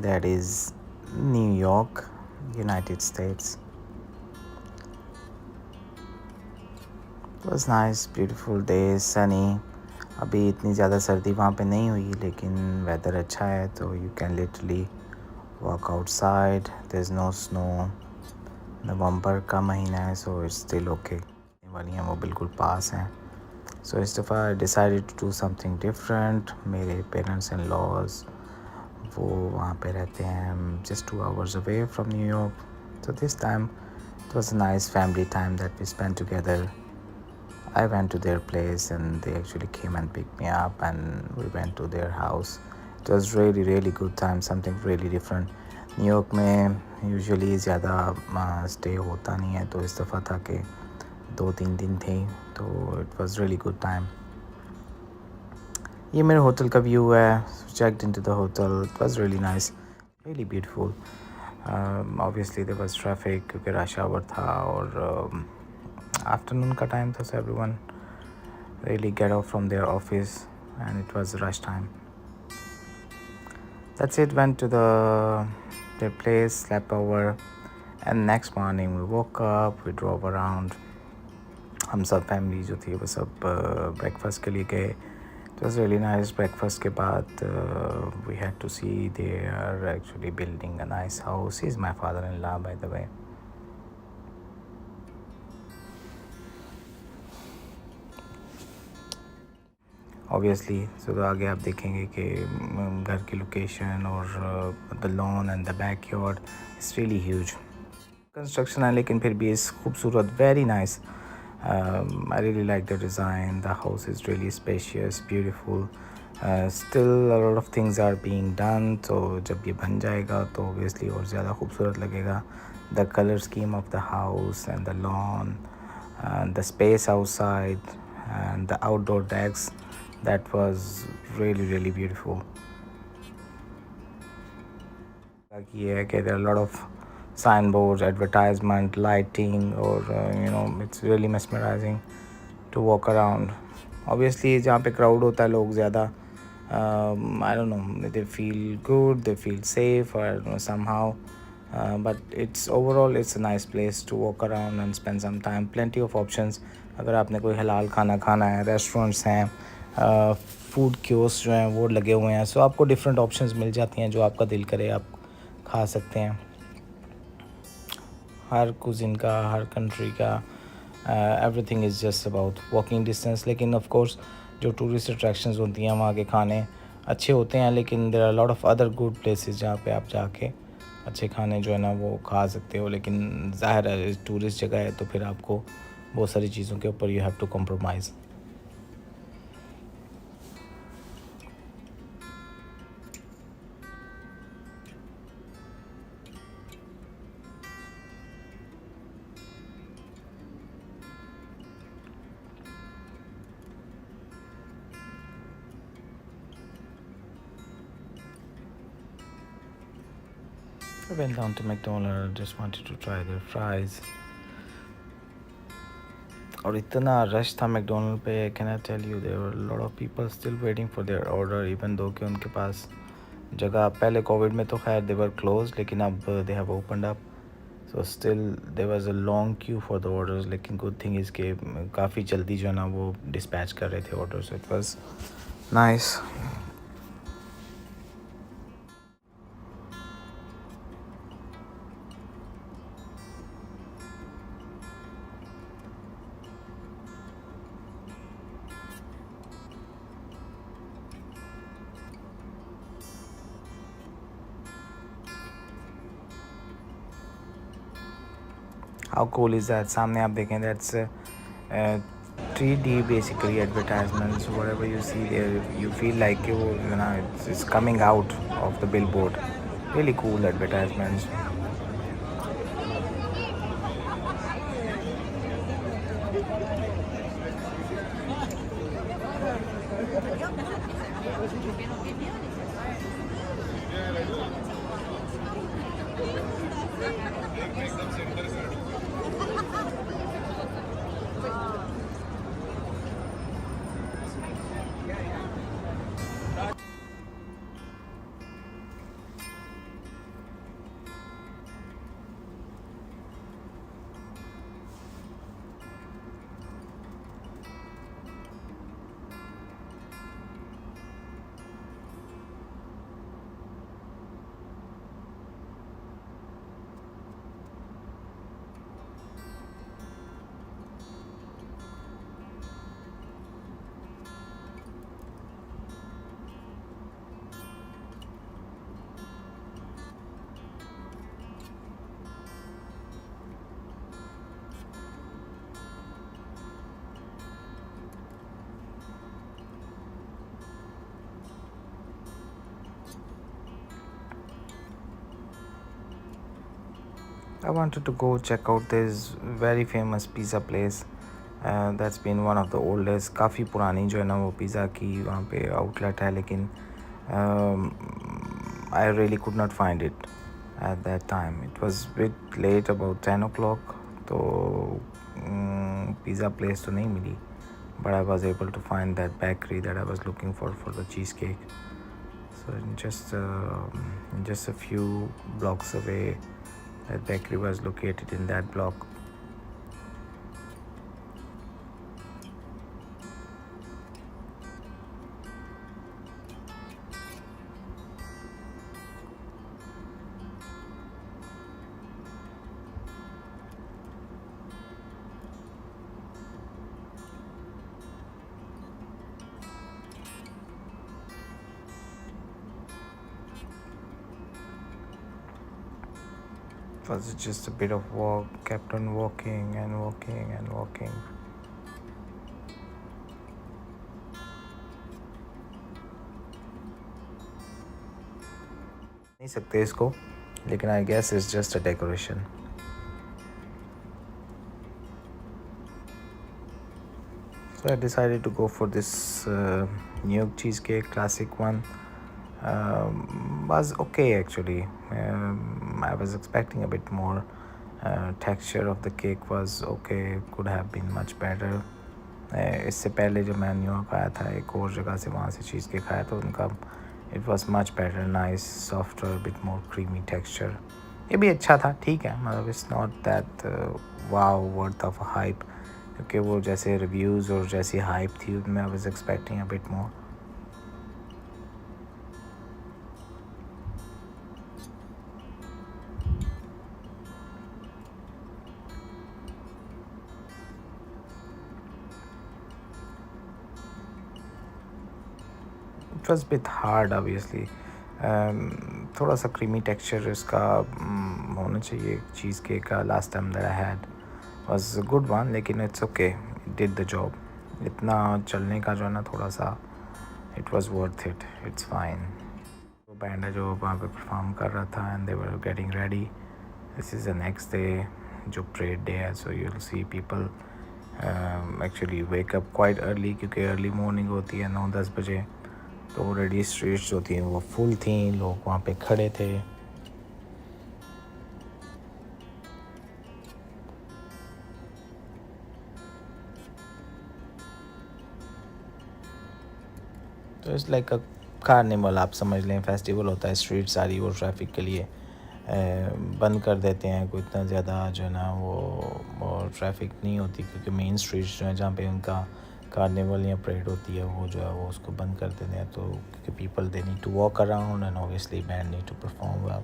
that is New York, United States. It was nice, beautiful day, sunny. अभी इतनी ज़्यादा सर्दी वहाँ पे नहीं हुई, लेकिन वेदर अच्छा है तो you can literally walk outside. There's no snow. नवंबर का महीना है, so it's still okay. वाली हैं वो बिल्कुल पास हैं. So इस दफ़ा I decided to do something different. मेरे parents in laws वो वहाँ पे रहते हैं just 2 hours away from New York. So this time it was a nice family time that we spent together. I went to their place and they actually came and picked me up and we went to their house. It was really good time, something really different. New York में usually ज़्यादा stay होता नहीं है, तो इस दफ़ा था कि 2-3 दिन थे, तो it was really good time. ये मेरे होटल का व्यू है. Checked into the hotel. It was really nice, really beautiful. Obviously there was traffic क्योंकि रश आवर था और आफ्टरनून का टाइम था, so everyone really get off from their office and it was rush time. That's it. Went to their place, slept over, and next morning we woke up, we drove around. हम सब family जो थी वो सब breakfast के लिए गए. It was really nice. Breakfast के बाद we had to see they are actually building a nice house. He's my father-in-law, by the way. Obviously तो आगे आप देखेंगे कि घर की लोकेशन और the lawn and the backyard is really huge. Construction है लेकिन फिर भी इस खूबसूरत, very nice. I really like the design. The house is really spacious, beautiful. Still a lot of things are being done. तो जब ये बन जाएगा तो ऑब्वियसली और ज़्यादा खूबसूरत लगेगा. The colour scheme of the house and the lawn, the space outside and the outdoor decks, that was really beautiful. ये है कि there are a lot of signboards, advertisement, lighting, or it's really mesmerizing to walk around. Obviously जहाँ पे crowd होता है लोग ज़्यादा, I don't know, they feel good, they feel safe, or somehow, but overall it's a nice place to walk around and spend some time. Plenty of options. अगर आपने कोई हलाल खाना खाना है, रेस्टोरेंट्स हैं, फूड कियोस्क जो हैं वो लगे हुए हैं. सो आपको डिफरेंट ऑप्शंस मिल जाती हैं, जो आपका दिल करे आप खा सकते हैं. हर कुजिन का, हर कंट्री का, everything is just about walking distance. लेकिन ऑफ कोर्स जो टूरिस्ट अट्रैक्शंस होती हैं वहाँ के खाने अच्छे होते हैं, लेकिन there are lot of other good places जहाँ पे आप जाके अच्छे खाने जो है ना वो खा सकते हो. लेकिन ज़ाहिर है टूरिस्ट जगह है तो फिर आपको बहुत सारी चीज़ों के ऊपर you have to compromise. I went down to McDonald's, just wanted to try their fries. और इतना रश था मैकडोनल्ड पे, can I tell you, there were lot of people still waiting for their order, even though कि उनके पास जगह पहले Covid में तो खैर दे वर क्लोज, लेकिन अब they have opened up. So still there was a long queue for the orders. लेकिन गुड थिंग इज़ के काफ़ी जल्दी जो है ना वो डिस्पैच कर रहे थे order. So it was nice. How cool is that? सामने आप देखें, that's 3D basically advertisements. Whatever you see there, you feel like it's coming out of the billboard. Really cool advertisements. I wanted to go check out this very famous pizza place that's been one of the oldest. काफ़ी पुरानी जो है ना वो pizza की वहाँ पे outlet है, लेकिन I really could not find it at that time. It was a bit late, about 10 o'clock. तो pizza place तो नहीं मिली, but I was able to find that bakery that I was looking for the cheesecake. So in just a few blocks away, that bakery was located in that block. It was just a bit of walk, kept on walking and walking and walking. नहीं सकते इसको, लेकिन I guess it's just a decoration. So I decided to go for this New York cheesecake, classic one. Was okay actually. I was expecting a bit more. Texture of the cake was okay, could have been much better. इससे पहले जब मैं New York आया था एक और जगह से, वहाँ से चीज़ केक खाया तो उनका it was much better, nice, softer, bit more creamy texture. ये भी अच्छा था, ठीक है, मतलब it's not that wow worth of hype, क्योंकि वो जैसे रिव्यूज़ और जैसी हाइप थी उनमें I was expecting a bit more. It was bit hard obviously. थोड़ा सा क्रीमी टेक्सचर इसका होना चाहिए चीज़ केक का. Last time that I had was a good one, लेकिन it's okay, it did the job. इतना चलने का जो है ना थोड़ा सा, it was worth it, it's fine. वो बैंड है जो वहाँ पे परफॉर्म कर रहा था and they were getting ready. This is the next day जो परेड डे है. So you will see people actually wake up quite early, क्योंकि अर्ली मॉर्निंग होती है 9-10 बजे. तो ऑलरेडी स्ट्रीट्स जो थी वो फुल थी, लोग वहाँ पे खड़े थे. तो इट्स लाइक अ कार्निवल, आप समझ लें, फेस्टिवल होता है. स्ट्रीट सारी वो ट्रैफिक के लिए बंद कर देते हैं. कोई इतना ज़्यादा जो है ना वो ट्रैफिक नहीं होती, क्योंकि मेन स्ट्रीट्स जो हैं जहाँ पे उनका कार्निवल या परेड होती है वो जो है वो उसको बंद कर देते हैं. तो क्योंकि people they need to walk around and obviously band need to perform well.